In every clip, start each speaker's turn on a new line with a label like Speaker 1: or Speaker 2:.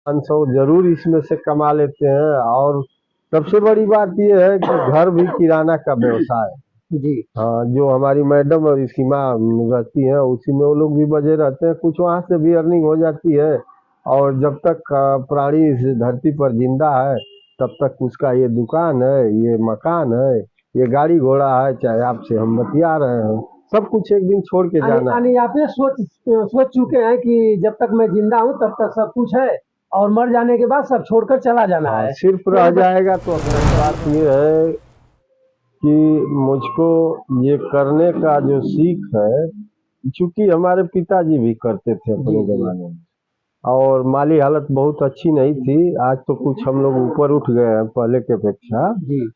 Speaker 1: 500 जरूर इसमें से कमा लेते हैं। और सबसे बड़ी बात ये है कि घर भी किराना का व्यवसाय है।
Speaker 2: जी।
Speaker 1: हाँ, जो हमारी मैडम और इसकी माँ रहती हैं उसी में वो लोग भी बजे रहते हैं, कुछ वहाँ से भी अर्निंग हो जाती है। और जब तक प्राणी इस धरती पर जिंदा है तब तक उसका ये दुकान है, ये मकान है, ये गाड़ी घोड़ा है, चाहे आपसे हम बतिया रहे हैं, सब कुछ एक दिन छोड़ के
Speaker 2: यानी
Speaker 1: जाना है।
Speaker 2: यानी आप ये सोच चुके हैं कि जब तक मैं जिंदा हूँ तब तक सब कुछ है, और मर जाने के बाद सब छोड़कर चला जाना
Speaker 1: हाँ,
Speaker 2: है।
Speaker 1: सिर्फ रह जाएगा तो अपना बात ये है कि मुझको ये करने का जो सीख है, चूंकि हमारे पिताजी भी करते थे
Speaker 2: जी
Speaker 1: अपने
Speaker 2: जी
Speaker 1: जमाने में, और माली हालत बहुत अच्छी नहीं थी। आज तो कुछ हम लोग ऊपर उठ गए हैं पहले के अपेक्षा।
Speaker 2: जी।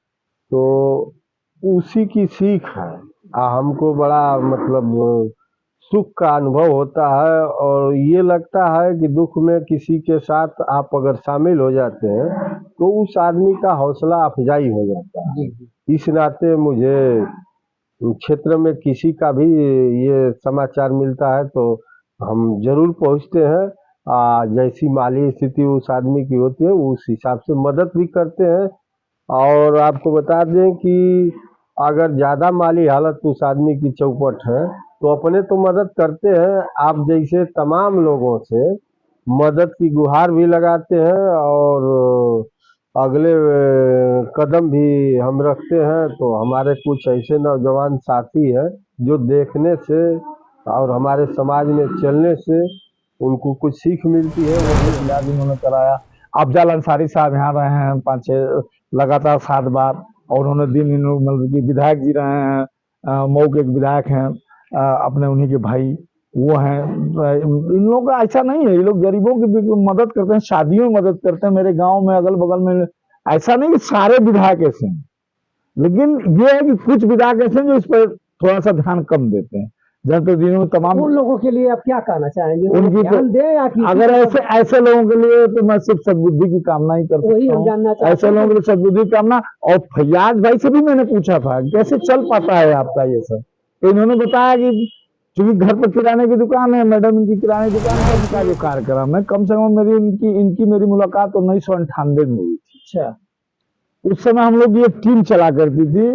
Speaker 1: तो उसी की सीख है। हमको बड़ा मतलब सुख का अनुभव होता है, और ये लगता है कि दुख में किसी के साथ आप अगर शामिल हो जाते हैं तो उस आदमी का हौसला अफजाई हो जाता है।
Speaker 2: जी जी।
Speaker 1: इस नाते मुझे क्षेत्र में किसी का भी ये समाचार मिलता है तो हम जरूर पहुंचते हैं। जैसी माली स्थिति उस आदमी की होती है उस हिसाब से मदद भी करते हैं। और आपको बता दें कि अगर ज़्यादा माली हालत उस आदमी की चौपट है तो अपने तो मदद करते हैं, आप जैसे तमाम लोगों से मदद की गुहार भी लगाते हैं। और अगले कदम भी हम रखते हैं। तो हमारे कुछ ऐसे नौजवान साथी हैं जो देखने से और हमारे समाज में चलने से उनको कुछ सीख मिलती है, वो भी
Speaker 3: इलाज उन्होंने कराया। अफजल अंसारी साहब यहाँ रहे हैं 5-6 लगातार 7 बार, और उन्होंने दिन इन मतलब कि विधायक जी रहे हैं, मऊ के एक विधायक हैं, अपने उन्हीं के भाई वो हैं। इन लोगों का ऐसा नहीं है, ये लोग गरीबों की भी मदद करते हैं, शादियों में मदद करते हैं। मेरे गांव में अगल बगल में ऐसा नहीं कि सारे विधायक ऐसे हैं, लेकिन ये है कि कुछ विधायक ऐसे हैं जो इस पर थोड़ा सा ध्यान कम देते हैं। जनप्रतिनिधियों में तमाम
Speaker 2: उन लोगों के लिए आप क्या कहना चाहेंगे,
Speaker 3: उनकी तो
Speaker 2: ध्यान दें या किसी
Speaker 3: अगर
Speaker 2: को?
Speaker 3: ऐसे ऐसे लोगों के लिए तो मैं सिर्फ सद्बुद्धि की कामना ही कर
Speaker 2: वही
Speaker 3: सकता
Speaker 2: हम
Speaker 3: हूँ।
Speaker 2: जानना चाहते
Speaker 3: ऐसे
Speaker 2: हैं।
Speaker 3: लोगों के लिए सद्बुद्धि की कामना। और फैयाज भाई से भी मैंने पूछा था कैसे चल पाता है आपका ये सब, तो इन्होंने बताया कि चूंकि घर पर किराने की दुकान है, मैडम इनकी किराने की दुकान है, उनका जो कार्यक्रम है, कम से कम मेरी इनकी इनकी मेरी मुलाकात 1998 में हुई थी।
Speaker 2: अच्छा।
Speaker 3: उस समय हम लोग ये टीम चला करती थी।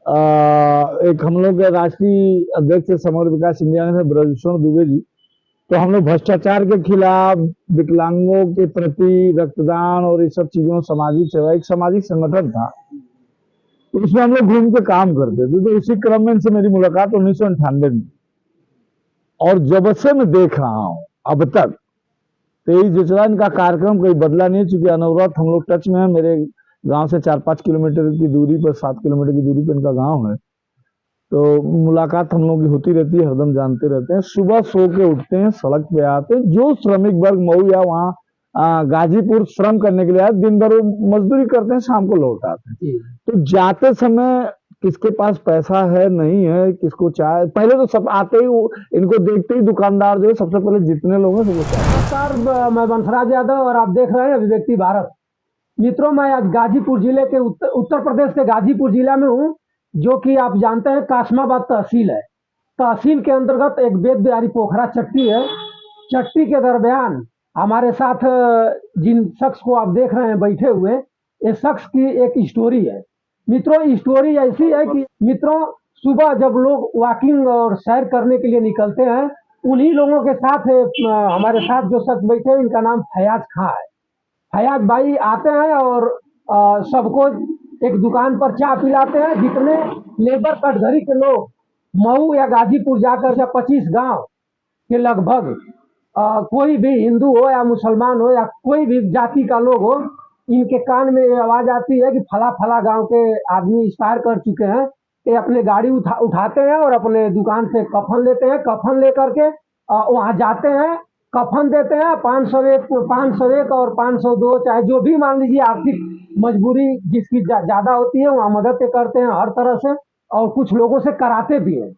Speaker 3: एक हम लोग के राष्ट्रीय अध्यक्ष समग्र विकास इंडिया में थे ब्रजभूषण दुबे जी। तो हम लोग भ्रष्टाचार के खिलाफ, विकलांगों के प्रति रक्तदान और ये सब चीजों, सामाजिक सेवा, एक सामाजिक संगठन था, तो उसमें हम लोग घूम के काम करते थे। तो उसी क्रम में इनसे मेरी मुलाकात 1998 में, और जब से मैं देख रहा हूं अब तक 23 जो इनका कार्यक्रम कोई बदला नहीं, चूंकि अनवरत हम लोग टच में है। मेरे गांव से 4-5 किलोमीटर की दूरी पर, 7 किलोमीटर की दूरी पर इनका गांव है। तो मुलाकात हम लोग की होती रहती है, हरदम जानते रहते हैं। सुबह सो के उठते हैं, सड़क पे आते हैं, जो श्रमिक वर्ग मऊ या वहाँ गाजीपुर श्रम करने के लिए आए, दिन भर वो मजदूरी करते हैं, शाम को लौट आते हैं। तो जाते समय किसके पास पैसा है नहीं है, किसको चाय, पहले तो सब आते ही इनको देखते ही दुकानदार जो है सबसे पहले जितने लोग हैं सबको चाय।
Speaker 2: नमस्कार, मैं बंसराज यादव और आप देख रहे हैं अभिव्यक्ति भारत। मित्रों, मैं आज गाजीपुर जिले के उत्तर प्रदेश के गाजीपुर जिला में हूँ, जो कि आप जानते हैं कासमाबाद तहसील है। तहसील के अंतर्गत एक बेद बिहारी पोखरा चट्टी है। चट्टी के दरमियान हमारे साथ जिन शख्स को आप देख रहे हैं बैठे हुए, इस शख्स की एक स्टोरी है। मित्रों, स्टोरी ऐसी है कि मित्रों, सुबह जब लोग वॉकिंग और सैर करने के लिए निकलते हैं, उन्हीं लोगों के साथ हमारे साथ जो शख्स बैठे हैं, इनका नाम फयाज खां है। फयाज भाई आते हैं और सबको एक दुकान पर चाय पिलाते हैं। जितने लेबर कटघरी के लोग मऊ या गाजीपुर जाकर, या 25 गांव के लगभग, कोई भी हिंदू हो या मुसलमान हो या कोई भी जाति का लोग हो, इनके कान में ये आवाज आती है कि फला फला गांव के आदमी एक्सपायर कर चुके हैं। ये अपने गाड़ी उठाते हैं और अपने दुकान से कफन लेते हैं। कफन लेकर के वहां जाते हैं, कफन देते हैं। 501 और 502, चाहे जो भी मान लीजिए, आर्थिक मजबूरी जिसकी ज्यादा होती है वहां मदद करते हैं हर तरह से, और कुछ लोगों से कराते भी हैं।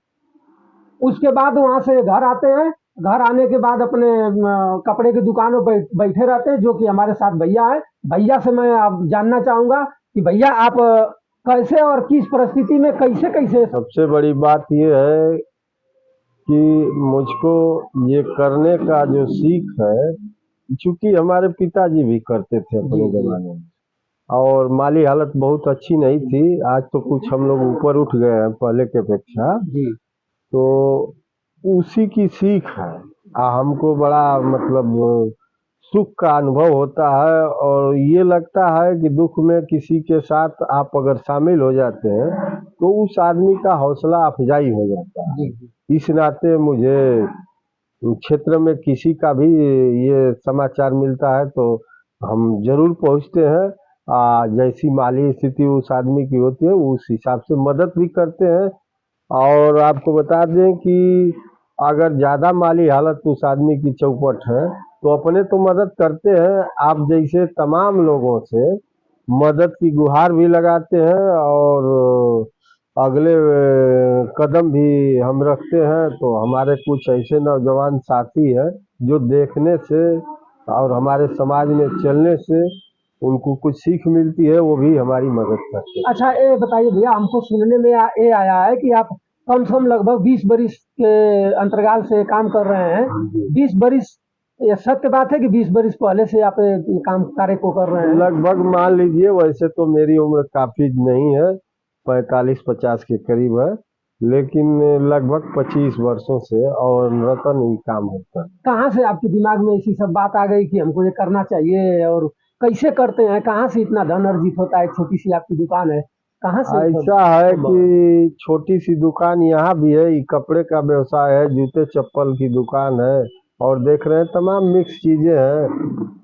Speaker 2: उसके बाद वहां से घर आते हैं। घर आने के बाद अपने कपड़े की दुकानों पर बैठे रहते हैं, जो कि हमारे साथ भैया है। भैया से मैं आप जानना चाहूंगा कि भैया आप कैसे और किस परिस्थिति में कैसे कैसे।
Speaker 1: सबसे बड़ी बात यह है कि मुझको ये करने का जो सीख है, चूंकि हमारे पिताजी भी करते थे अपने
Speaker 2: जी, जी।
Speaker 1: जमाने में, और माली हालत बहुत अच्छी नहीं थी। आज तो कुछ हम लोग ऊपर उठ गए हैं पहले के अपेक्षा।
Speaker 2: जी।
Speaker 1: तो उसी की सीख है। हमको बड़ा मतलब सुख का अनुभव होता है, और ये लगता है कि दुख में किसी के साथ आप अगर शामिल हो जाते हैं तो उस आदमी का हौसला अफजाई हो जाता है।
Speaker 2: जी, जी।
Speaker 1: इस नाते मुझे क्षेत्र में किसी का भी ये समाचार मिलता है तो हम जरूर पहुंचते हैं। जैसी माली स्थिति उस आदमी की होती है उस हिसाब से मदद भी करते हैं। और आपको बता दें कि अगर ज़्यादा माली हालत उस आदमी की चौपट है तो अपने तो मदद करते हैं, आप जैसे तमाम लोगों से मदद की गुहार भी लगाते हैं, और अगले कदम भी हम रखते हैं। तो हमारे कुछ ऐसे नौजवान साथी हैं जो देखने से और हमारे समाज में चलने से उनको कुछ सीख मिलती है, वो भी हमारी मदद करते हैं।
Speaker 2: अच्छा, ये बताइए भैया, हमको सुनने में ये आया है कि आप कम से कम लगभग 20 बरिस के अंतराल से काम कर रहे हैं। 20 बरिस, ये सत्य बात है कि 20 बरिस पहले से आप ये काम कार्य को कर रहे हैं?
Speaker 1: लगभग मान लीजिए, वैसे तो मेरी उम्र काफी नहीं है, 45-50 के करीब है, लेकिन लगभग 25 वर्षों से और रतन ही काम होता है।
Speaker 2: कहाँ से आपके दिमाग में ऐसी सब बात आ गई कि हमको ये करना चाहिए, और कैसे करते हैं? कहाँ से इतना धन अर्जित होता है? छोटी सी आपकी दुकान है, कहाँ से ये सब
Speaker 1: ऐसा है
Speaker 2: संभव है?
Speaker 1: कि छोटी सी दुकान यहाँ भी है, ये कपड़े का व्यवसाय है, जूते चप्पल की दुकान है, और देख रहे हैं तमाम मिक्स चीजें हैं।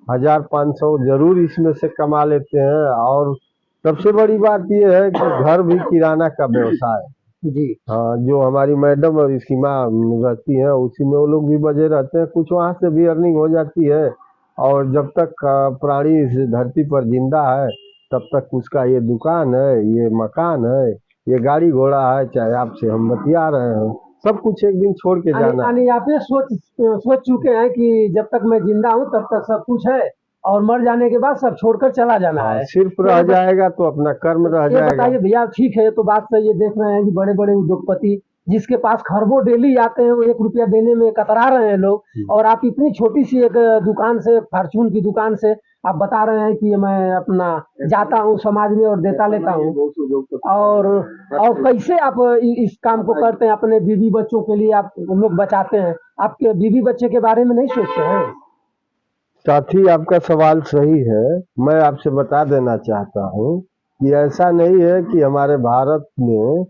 Speaker 1: 1500 जरूर इसमें से कमा लेते हैं। और सबसे बड़ी बात यह है कि घर भी किराना का व्यवसाय है।
Speaker 2: जी।
Speaker 1: हाँ, जो हमारी मैडम और इसकी माँ रहती हैं उसी में वो लोग भी बजे रहते हैं, कुछ वहाँ से भी अर्निंग हो जाती है। और जब तक प्राणी इस धरती पर जिंदा है तब तक उसका ये दुकान है, ये मकान है, ये गाड़ी घोड़ा है, चाहे आपसे हम बतिया रहे हैं, सब कुछ एक दिन छोड़ के
Speaker 2: यानी
Speaker 1: जाना है।
Speaker 2: यानी आप ये सोच चुके हैं कि जब तक मैं जिंदा हूँ तब तक सब कुछ है, और मर जाने के बाद सब छोड़कर चला जाना
Speaker 1: हाँ,
Speaker 2: है।
Speaker 1: सिर्फ
Speaker 2: तो
Speaker 1: रह
Speaker 2: ये
Speaker 1: जाएगा तो अपना कर्म रह
Speaker 2: ये
Speaker 1: जाएगा।
Speaker 2: बताइए भैया, ठीक है, तो बात सही है। देख रहे हैं कि बड़े बड़े उद्योगपति जिसके पास खरबों डेली आते हैं, वो 1 रुपया देने में कतरा रहे हैं लोग, और आप इतनी छोटी सी एक दुकान से, फार्चून की दुकान से आप बता रहे हैं कि मैं अपना जाता हूँ समाज में और देता लेता हूँ। और कैसे आप इस काम को करते हैं? अपने बीवी बच्चों के लिए आप लोग बचाते हैं, आपके बीवी बच्चे के बारे में नहीं सोचते हैं?
Speaker 1: साथी, आपका सवाल सही है। मैं आपसे बता देना चाहता हूँ कि ऐसा नहीं है कि हमारे भारत में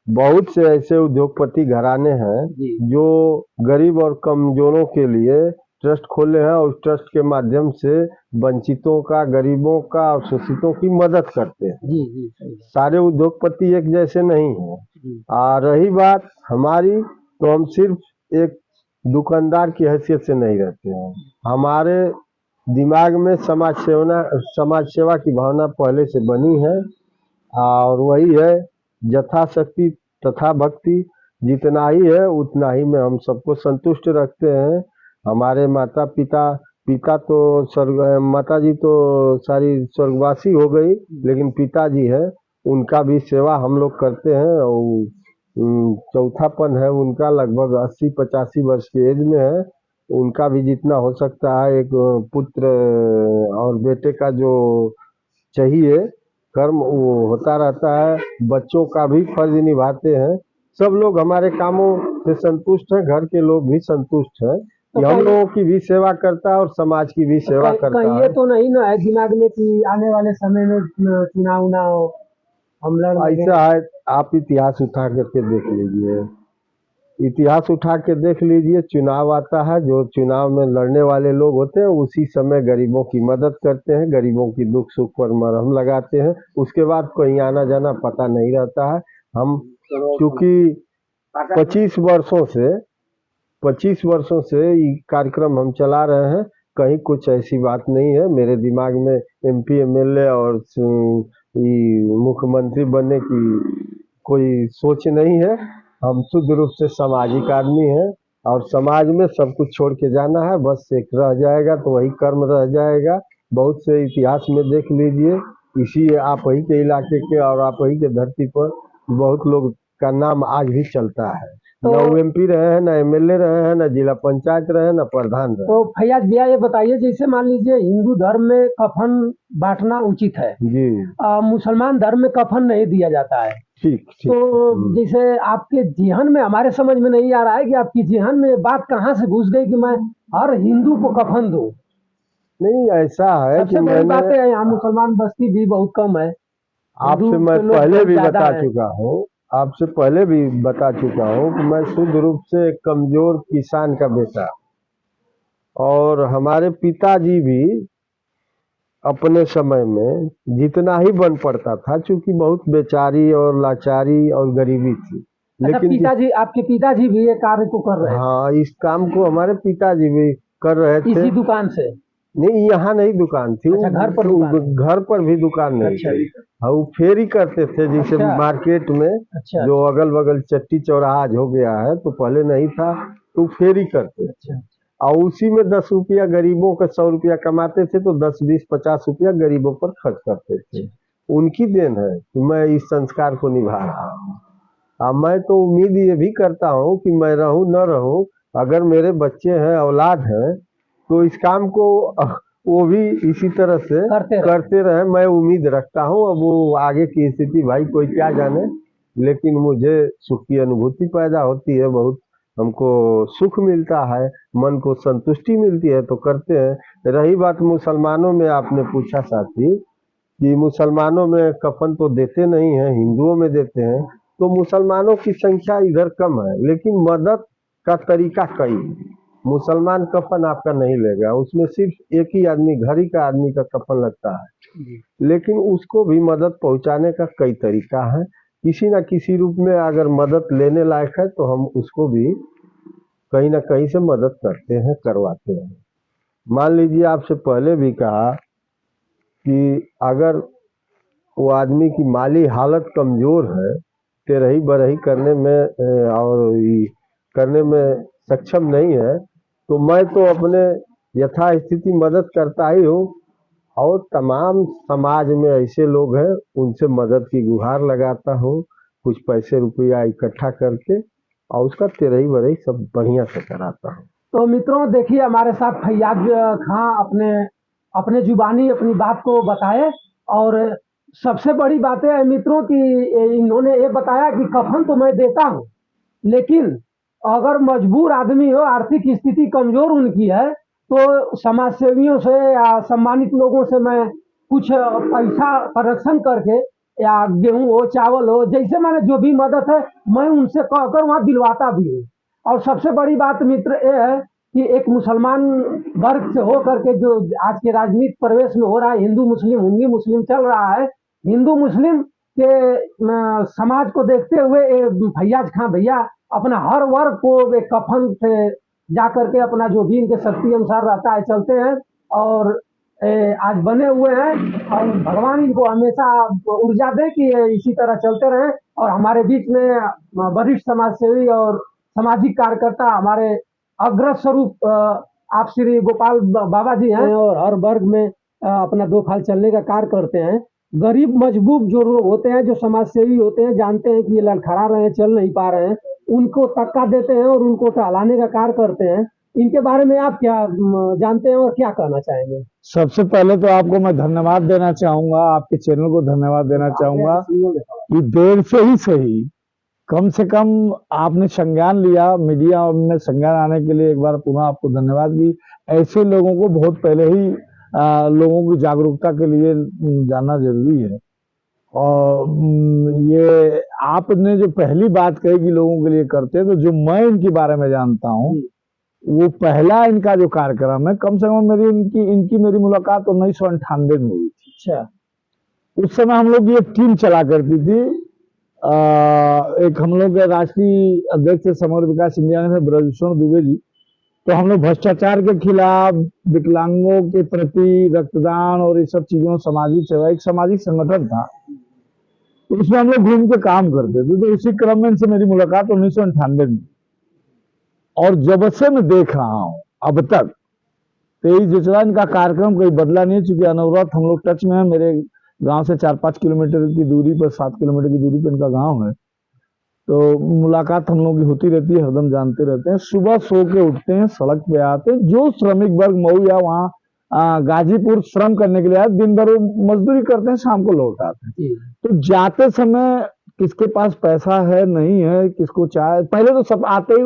Speaker 1: बहुत से ऐसे उद्योगपति घराने हैं
Speaker 2: जी।
Speaker 1: जो गरीब और कमजोरों के लिए ट्रस्ट खोले हैं, और ट्रस्ट के माध्यम से वंचितों का, गरीबों का और शोषितों की मदद करते हैं।
Speaker 2: जी, जी, सही बात।
Speaker 1: सारे उद्योगपति एक जैसे नहीं हैं।
Speaker 2: जी।
Speaker 1: रही बात हमारी, तो हम सिर्फ एक दुकानदार की हैसियत से नहीं रहते हैं। हमारे दिमाग में समाज सेवा की भावना पहले से बनी है, और वही है यथाशक्ति तथा भक्ति। जितना ही है उतना ही में हम सबको संतुष्ट रखते हैं। हमारे माता पिता पिता तो स्वर्ग माता जी तो सारी स्वर्गवासी हो गई, लेकिन पिताजी है, उनका भी सेवा हम लोग करते हैं। और चौथापन है उनका, लगभग 80-85 वर्ष की एज में है। उनका भी जितना हो सकता है एक पुत्र और बेटे का जो चाहिए कर्म वो होता रहता है। बच्चों का भी फर्ज निभाते हैं। सब लोग हमारे कामों से संतुष्ट हैं, घर के लोग भी संतुष्ट हैं कि हम लोगों की भी सेवा करता है और समाज की भी सेवा करता
Speaker 2: कहीं
Speaker 1: है।
Speaker 2: ये तो नहीं ना है दिमाग में कि आने वाले समय में चुनाव ना हो, हम लड़ लेंगे?
Speaker 1: ऐसा है, आप इतिहास उठा करके देख लीजिए, इतिहास उठा के देख लीजिए। चुनाव आता है, जो चुनाव में लड़ने वाले लोग होते हैं उसी समय गरीबों की मदद करते हैं, गरीबों की दुख सुख पर मरहम लगाते हैं। उसके बाद कहीं आना जाना पता नहीं रहता है। हम चूंकि 25 वर्षों से 25 वर्षों से ये कार्यक्रम हम चला रहे हैं, कहीं कुछ ऐसी बात नहीं है। मेरे दिमाग में एमपी एमएलए और मुख्यमंत्री बनने की कोई सोच नहीं है। हम शुद्ध रूप से सामाजिक आदमी हैं, और समाज में सब कुछ छोड़ के जाना है। बस एक रह जाएगा तो वही कर्म रह जाएगा। बहुत से इतिहास में देख लीजिए, इसी आप ही के इलाके के और आप ही के धरती पर बहुत लोग का नाम आज भी चलता है।
Speaker 2: तो
Speaker 1: ना एमपी रहे हैं, ना एमएलए रहे हैं, ना जिला पंचायत रहे हैं, ना प्रधान रहे।
Speaker 2: तो फैयाज भैया ये बताइए, जैसे मान लीजिए हिंदू धर्म में कफन बांटना उचित है,
Speaker 1: जी
Speaker 2: मुसलमान धर्म में कफन नहीं दिया जाता है।
Speaker 1: ठीक ठीक।
Speaker 2: तो जैसे आपके जेहन में, हमारे समझ में नहीं आ रहा है कि आपकी जेहन में ये बात कहाँ से घुस गई कि मैं हर हिंदू को कफन दूं।
Speaker 1: नहीं ऐसा है कि
Speaker 2: सबसे बड़ी बात
Speaker 1: मैंने
Speaker 2: है यहाँ मुसलमान बस्ती भी बहुत कम है,
Speaker 1: आपसे
Speaker 2: हिंदू
Speaker 1: मैं
Speaker 2: के लोग
Speaker 1: पहले
Speaker 2: बहुत
Speaker 1: भी
Speaker 2: ज्यादा
Speaker 1: बता
Speaker 2: हैं।
Speaker 1: चुका हूँ, आपसे पहले भी बता चुका हूँ कि मैं शुद्ध रूप से एक कमजोर किसान का बेटा, और हमारे पिताजी भी अपने समय में जितना ही बन पड़ता था, चूंकि बहुत बेचारी और लाचारी और गरीबी थी,
Speaker 2: अच्छा,
Speaker 1: लेकिन
Speaker 2: पिताजी, आपके पिताजी भी ये कार्य को कर रहे हैं
Speaker 1: हाँ इस काम को हमारे पिताजी भी कर रहे थे।
Speaker 2: इसी दुकान से?
Speaker 1: नहीं यहाँ नहीं दुकान थी,
Speaker 2: अच्छा, घर पर दुकान है।
Speaker 1: घर पर भी दुकान नहीं
Speaker 2: अच्छा
Speaker 1: थी। हाँ वो फेरी करते थे, जैसे
Speaker 2: अच्छा।
Speaker 1: मार्केट में
Speaker 2: अच्छा
Speaker 1: जो अगल बगल चट्टी चौराहा आज हो गया है, तो पहले नहीं था, तो फेरी करते थे।
Speaker 2: अच्छा
Speaker 1: और उसी में 10 रुपया गरीबों का, 100 रुपया कमाते थे, तो 10 20 50 रुपया गरीबों पर खर्च करते थे। उनकी देन है कि मैं इस संस्कार को निभा रहा हूँ। अब मैं तो उम्मीद ये भी करता हूँ कि मैं रहूं न रहूं, अगर मेरे बच्चे हैं, औलाद हैं, तो इस काम को वो भी इसी तरह से करते रहे। मैं उम्मीद रखता हूँ। अब वो आगे की स्थिति भाई कोई क्या जाने, लेकिन मुझे सुख की अनुभूति पैदा होती है, बहुत हमको सुख मिलता है, मन को संतुष्टि मिलती है, तो करते हैं। रही बात मुसलमानों में, आपने पूछा साथी कि मुसलमानों में कफन तो देते नहीं हैं, हिंदुओं में देते हैं, तो मुसलमानों की संख्या इधर कम है, लेकिन मदद का तरीका कई। मुसलमान कफन आपका नहीं लेगा, उसमें सिर्फ एक ही आदमी, घर ही का आदमी का कफन लगता है, लेकिन उसको भी मदद पहुंचाने का कई तरीका है। किसी न किसी रूप में अगर मदद लेने लायक है, तो हम उसको भी कहीं ना कहीं से मदद करते हैं, करवाते हैं। मान लीजिए आपसे पहले भी कहा कि अगर वो आदमी की माली हालत कमजोर है, तेरही बरही करने में और करने में सक्षम नहीं है, तो मैं तो अपने यथास्थिति मदद करता ही हूँ, और तमाम समाज में ऐसे लोग हैं, उनसे मदद की गुहार लगाता हूँ, कुछ पैसे रुपया इकट्ठा करके, और उसका तेरही बरही सब बढ़िया से कराता हूँ।
Speaker 2: तो मित्रों देखिए, हमारे साथ फैयाज खां अपने जुबानी अपनी बात को बताए, और सबसे बड़ी बात है मित्रों कि इन्होंने ये बताया कि कफन तो मैं देता हूँ, लेकिन अगर मजबूर आदमी हो, आर्थिक स्थिति कमजोर उनकी है, तो समाज सेवियों से या सम्मानित लोगों से मैं कुछ पैसा कलेक्शन करके, या गेहूं हो, चावल हो, जैसे मैंने जो भी मदद है मैं उनसे कहकर वहां दिलवाता भी हूँ। और सबसे बड़ी बात मित्र ये है कि एक मुसलमान वर्ग से हो करके जो आज के राजनीतिक प्रवेश में हो रहा है, हिंदू मुस्लिम चल रहा है, हिंदू मुस्लिम के समाज को देखते हुए फैयाज खां भैया अपना हर वर्ग को एक कफन से जा करके अपना जो भी इनके शक्ति अनुसार रहता है चलते हैं, और आज बने हुए हैं। और भगवान इनको हमेशा ऊर्जा दे कि इसी तरह चलते रहे। और हमारे बीच में वरिष्ठ समाज सेवी और सामाजिक कार्यकर्ता हमारे अग्रज स्वरूप आप श्री गोपाल बाबा जी हैं, और हर वर्ग में अपना दो फाल चलने का कार्य करते हैं। गरीब मजबूर जो लोग होते हैं, जो समाज सेवी होते हैं, जानते हैं कि ये लड़खड़ा रहे हैं, चल नहीं पा रहे हैं, उनको तक्का देते हैं और उनको टहलाने का कार्य करते हैं। इनके बारे में आप क्या जानते हैं और क्या कहना चाहेंगे?
Speaker 3: सबसे पहले तो आपको मैं धन्यवाद देना चाहूंगा, आपके चैनल को धन्यवाद देना चाहूंगा कि देर से ही सही, कम से कम आपने संज्ञान लिया, मीडिया में संज्ञान आने के लिए एक बार पुनः आपको धन्यवाद। की ऐसे लोगों को बहुत पहले ही लोगों की जागरूकता के लिए जानना जरूरी है। और ये आपने जो पहली बात कही कि लोगों के लिए करते हैं, तो जो मैं इनके बारे में जानता हूँ, वो पहला इनका जो कार्यक्रम है, कम से कम इनकी मेरी मुलाकात 1998 में हुई थी।
Speaker 2: अच्छा,
Speaker 3: उस समय हम लोग ये टीम चला करती थी। एक हम लोग के राष्ट्रीय अध्यक्ष समग्र विकास इंडिया से ब्रजभूषण दुबे जी, तो हम लोग भ्रष्टाचार के खिलाफ, विकलांगों के प्रति रक्तदान और ये सब चीजों, सामाजिक सेवा, एक सामाजिक संगठन था, तो उसमें हम लोग घूम के काम करते थे। तो उसी क्रम में इनसे मेरी मुलाकात 1998 में, और जब से मैं देख रहा हूं अब तक 23 जिसरा इनका कार्यक्रम कोई बदला नहीं, चूंकि अनवरत हम लोग टच में है। मेरे गांव से 4-5 किलोमीटर की दूरी पर, 7 किलोमीटर की दूरी पर इनका गांव है। तो मुलाकात हम लोगों की होती रहती है, हरदम जानते रहते हैं। सुबह सो के उठते हैं, सड़क पे आते हैं, जो श्रमिक वर्ग मऊ या वहाँ गाजीपुर श्रम करने के लिए आए, दिन भर वो मजदूरी करते हैं, शाम को लौट आते हैं।
Speaker 2: जी
Speaker 3: तो जाते समय किसके पास पैसा है नहीं है, किसको चाय, पहले तो सब आते ही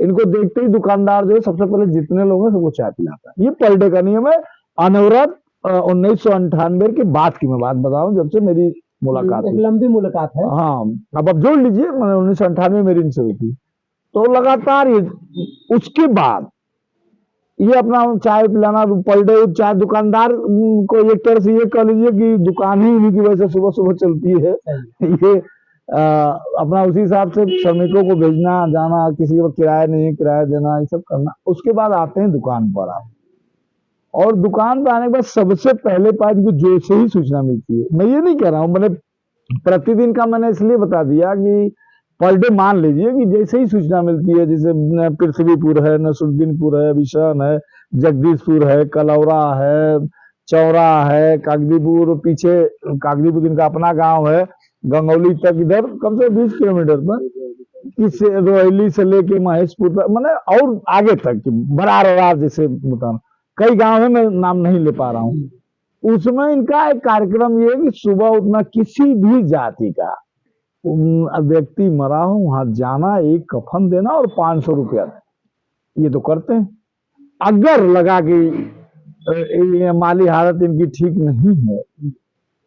Speaker 3: इनको देखते ही दुकानदार जो है सबसे पहले जितने लोग हैं सबको चाय पिलाता है। ये पर डे का नियम है, अनवरत। 1998 के बाद की मैं बात बता रहा हूँ, जब से मेरी मुलाकात
Speaker 2: एक
Speaker 3: हुई।
Speaker 2: लंबी मुलाकात है।
Speaker 3: हाँ, अब जोड़ लीजिए, मैंने 1998 मेरी इनसे हुई थी। तो लगातार ये, उसके बाद ये अपना चाय पिलाना पर डे, चाय दुकानदार को एक तरह से ये कह लीजिए कि दुकान ही इन्हीं की वजह से सुबह सुबह चलती है। ये अपना उसी हिसाब से श्रमिकों को भेजना जाना, किसी को किराया नहीं किराया देना, ये सब करना। उसके बाद आते हैं दुकान पर आप, और दुकान पर आने के बाद सबसे पहले पास को जो से ही सूचना मिलती है। मैं ये नहीं कह रहा हूँ, मैंने प्रतिदिन का मैंने इसलिए बता दिया कि पर डे मान लीजिए कि जैसे ही सूचना मिलती है, जैसे पृथ्वीपुर है, नसरुद्दीनपुर है, विशन है, जगदीशपुर है, कलौरा है, चौरा है, कागदीपुर, पीछे कागदीपुर इनका अपना गांव है, गंगौली तक इधर कम से 20 किलोमीटर पर, किस रोहिली से लेके महेशपुर तक, मैंने और आगे तक बरार जैसे बताना, कई गांव है, मैं नाम नहीं ले पा रहा हूँ। उसमें इनका एक कार्यक्रम ये है कि सुबह उठना, किसी भी जाति का व्यक्ति मरा हो वहां जाना, एक कफन देना और 500 रुपया देना, ये तो करते हैं। अगर लगा कि माली हालत इनकी ठीक नहीं है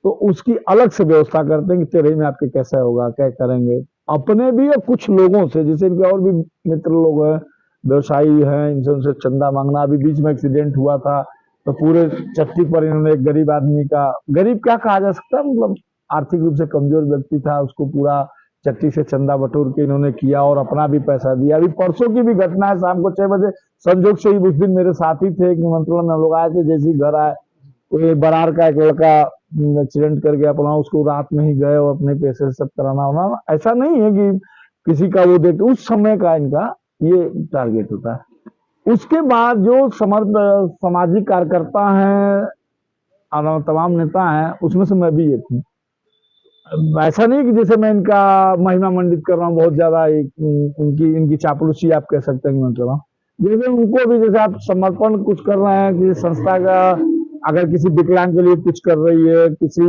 Speaker 3: तो उसकी अलग से व्यवस्था करते हैं कि तेरे में आपके कैसा होगा, क्या करेंगे, अपने भी और कुछ लोगों से, जैसे इनके और भी मित्र लोग हैं, व्यवसायी हैं, इनसे उनसे चंदा मांगना। अभी बीच में एक्सीडेंट हुआ था तो पूरे चट्टी पर इन्होंने एक गरीब आदमी का, गरीब क्या कहा जा सकता है, मतलब आर्थिक रूप से कमजोर व्यक्ति था, उसको पूरा चट्टी से चंदा बटोर के इन्होंने किया और अपना भी पैसा दिया। अभी परसों की भी घटना है, शाम को 6 बजे, संजोग से ही उस दिन मेरे साथी थे, एक निमंत्रण में हम लोग आए थे, जैसे ही घर आए तो ये बरार का एक लड़का एक्सीडेंट कर गया अपना, उसको रात में ही गए और अपने पैसे से सब कराना होना। ऐसा नहीं है कि किसी का वो देख, उस समय का इनका ये टारगेट होता है। उसके बाद जो सामाजिक कार्यकर्ता हैं, तमाम नेता हैं, उसमें से मैं भी एक हूँ। ऐसा नहीं कि जैसे मैं इनका महिमा मंडित कर रहा हूँ, बहुत ज्यादा इनकी चापलूसी आप कह सकते हैं कि मैं कर रहा हूँ। जैसे उनको भी, जैसे आप समर्पण कुछ कर रहे हैं, किसी संस्था का अगर किसी विकलांग के लिए कुछ कर रही है, किसी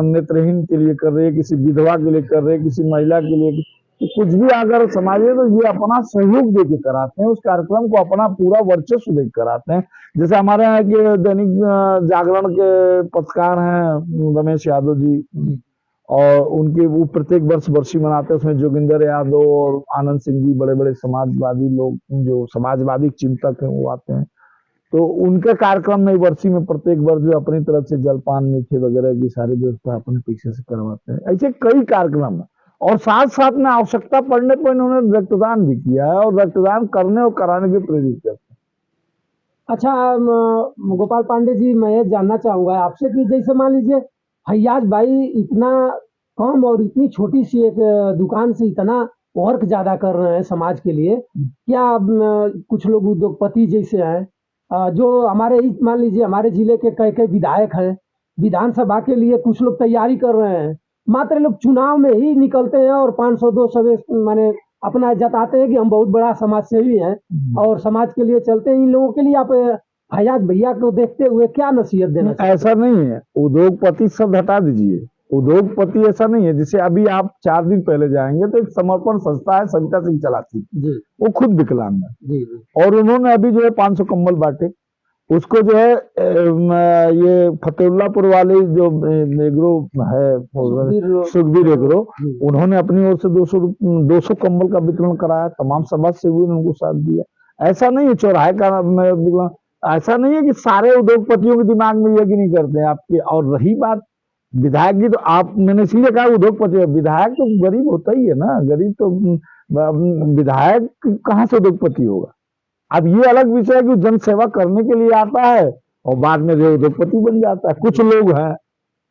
Speaker 3: नेत्रहीन के लिए कर रही है, किसी विधवा के लिए कर रही है, किसी महिला के लिए, तो कुछ भी अगर समाज है तो ये अपना सहयोग देके कराते हैं, उस कार्यक्रम को अपना पूरा वर्चस्व देकर कराते हैं। जैसे हमारे यहाँ के दैनिक जागरण के पत्रकार हैं रमेश यादव जी, और उनके वो प्रत्येक वर्ष बरसी मनाते हैं, उसमें जोगिंदर यादव और आनंद सिंह जी, बड़े बड़े समाजवादी लोग जो समाजवादी चिंतक हैं, वो आते हैं। तो उनके कार्यक्रम में वर्षी में प्रत्येक वर्ष जो अपनी तरफ से जलपान मीठे वगैरह की सारी व्यवस्था अपने पीछे से करवाते हैं। ऐसे कई कार्यक्रम है, और साथ साथ में आवश्यकता पड़ने पर इन्होंने रक्तदान भी किया है, और रक्तदान करने और कराने के प्रेरित करते हैं।
Speaker 2: अच्छा गोपाल पांडे जी, मैं ये जानना चाहूंगा आपसे कि जैसे मान लीजिए फैयाज भाई इतना कम और इतनी छोटी सी एक दुकान से इतना वर्क ज्यादा कर रहे हैं समाज के लिए, क्या कुछ लोग उद्योगपति जैसे हैं जो हमारे मान लीजिए हमारे जिले के कई कई विधायक हैं, विधानसभा के लिए कुछ लोग तैयारी कर रहे हैं, मात्र लोग चुनाव में ही निकलते हैं और 500-200 माने अपना जताते हैं कि हम बहुत बड़ा समाज सेवी हैं और समाज के लिए चलते हैं। इन लोगों के लिए आप फैयाज भैया को देखते हुए क्या नसीहत देना चाहते हैं?
Speaker 3: ऐसा नहीं है, उद्योगपति शब्द हटा दीजिए, उद्योगपति ऐसा नहीं है। जैसे अभी आप 4 दिन पहले जाएंगे तो एक समर्पण संस्था है, सविता सिंह चलाती जी, वो खुद विकलांग है जी, और उन्होंने अभी जो है 500 कंबल बांटे। उसको जो है ये फतेहुल्लापुर वाली जो एग्रो है, सुखबीर एग्रो, उन्होंने अपनी ओर से 200 कंबल का वितरण कराया, तमाम समाज सेवी ने उनको साथ दिया। ऐसा नहीं है चौराहे का, ऐसा नहीं है कि सारे उद्योगपतियों के दिमाग में ये कि नहीं करते हैं आपके। और रही बात विधायक की, तो आप, मैंने इसलिए कहा उद्योगपति, विधायक तो गरीब होता ही है ना, गरीब तो विधायक कहाँ से उद्योगपति होगा। अब ये अलग विषय है कि जन सेवा करने के लिए आता है और बाद में जो उद्योगपति बन जाता है। कुछ लोग हैं,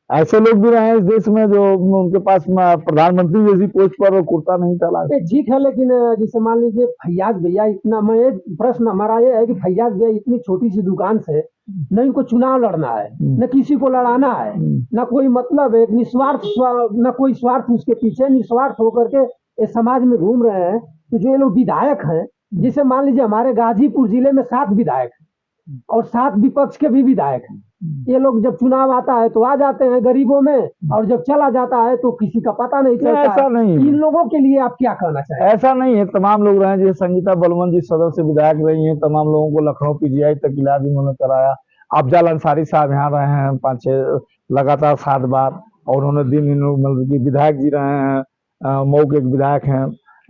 Speaker 3: ऐसे लोग भी रहे इस देश में जो उनके पास प्रधानमंत्री जैसी पोस्ट पर कुर्ता नहीं चला
Speaker 2: ठीक है, लेकिन जैसे मान लीजिए फैयाज भैया इतना, मैं प्रश्न हमारा ये है कि फैयाज भैया इतनी छोटी सी दुकान से न इनको चुनाव लड़ना है, न किसी को लड़ाना है, न कोई मतलब है, निस्वार्थ, न कोई स्वार्थ उसके पीछे, निस्वार्थ होकर के इस समाज में घूम रहे हैं, तो जो ये लोग विधायक हैं, जिसे मान लीजिए हमारे गाजीपुर जिले में 7 विधायक हैं और 7 विपक्ष के भी विधायक हैं, ये लोग जब चुनाव आता है तो आ जाते हैं गरीबों में, और जब चला जाता है तो किसी का पता नहीं चलता
Speaker 3: ऐसा
Speaker 2: है।
Speaker 3: नहीं।
Speaker 2: इन लोगों के लिए आप क्या कहना चाहेंगे?
Speaker 3: ऐसा नहीं है, तमाम लोग रहे हैं, जैसे संगीता बलवन जी सदर से विधायक रही हैं, तमाम लोगों को लखनऊ पीजीआई तक इलाज उन्होंने कराया। अफजल अंसारी साहब यहाँ रहे हैं 5-6 लगातार 7 बार, और उन्होंने दिन इन लोग मतलब कि विधायक जी रहे हैं, मऊ के एक विधायक हैं,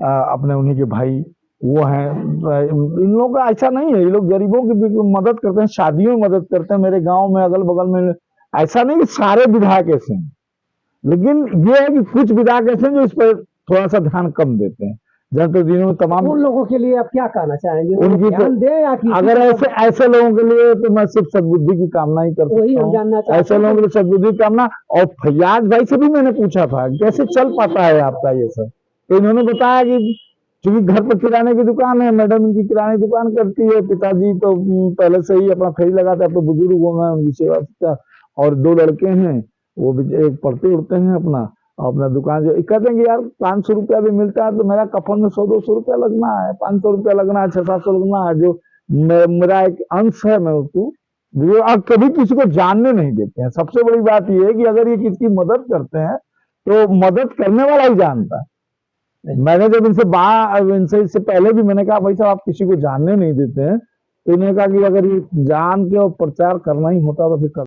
Speaker 3: अपने उन्हीं के भाई वो हैं। इन लोगों का ऐसा नहीं है, ये लोग गरीबों की भी मदद करते हैं, शादियों में मदद करते हैं। मेरे गांव में अगल बगल में ऐसा नहीं कि सारे विधायक ऐसे हैं, लेकिन ये है कि कुछ विधायक ऐसे हैं जो इस पर थोड़ा सा ध्यान कम देते हैं। जनप्रतिनिधियों में तमाम
Speaker 2: उन लोगों के लिए आप क्या कहना चाहेंगे?
Speaker 3: उनकी
Speaker 2: ध्यान दें या किसी
Speaker 3: अगर
Speaker 2: को-
Speaker 3: ऐसे लोगों के लिए तो मैं सिर्फ सद्बुद्धि की कामना ही कर
Speaker 2: वही
Speaker 3: सकता
Speaker 2: हम जानना
Speaker 3: हूँ।
Speaker 2: चाहते
Speaker 3: ऐसे
Speaker 2: हैं।
Speaker 3: लोगों के लिए सद्बुद्धि की कामना। और फैयाज भाई से भी मैंने पूछा था कैसे चल पाता है आपका ये सब, तो इन्होंने बताया कि क्योंकि घर पर किराने की दुकान है, मैडम इनकी किराने की दुकान करती है, पिताजी तो पहले से ही अपना फेरी लगाते हैं, तो बुजुर्ग हो गए, उनकी सेवा, और 2 लड़के हैं, वो भी एक पढ़ते उड़ते हैं अपना दुकान। जो कहते हैं कि यार 500 रुपया भी मिलता है तो मेरा कफन में 100-200 रुपया लगना है, 500 रुपया लगना है, 600-700 लगना है, जो मेरा एक अंश है, मैं उसको जो आप कभी किसी को जानने नहीं देते हैं। सबसे बड़ी बात यह है कि अगर ये किसी की मदद करते हैं तो मदद करने वाला ही जानता है। मैंने जब इनसे इससे पहले भी मैंने कहा भाई साहब आप किसी को जानने नहीं देते हैं, तो इन्होंने कहा कि अगर ये जान के और प्रचार करना ही होता तो फिर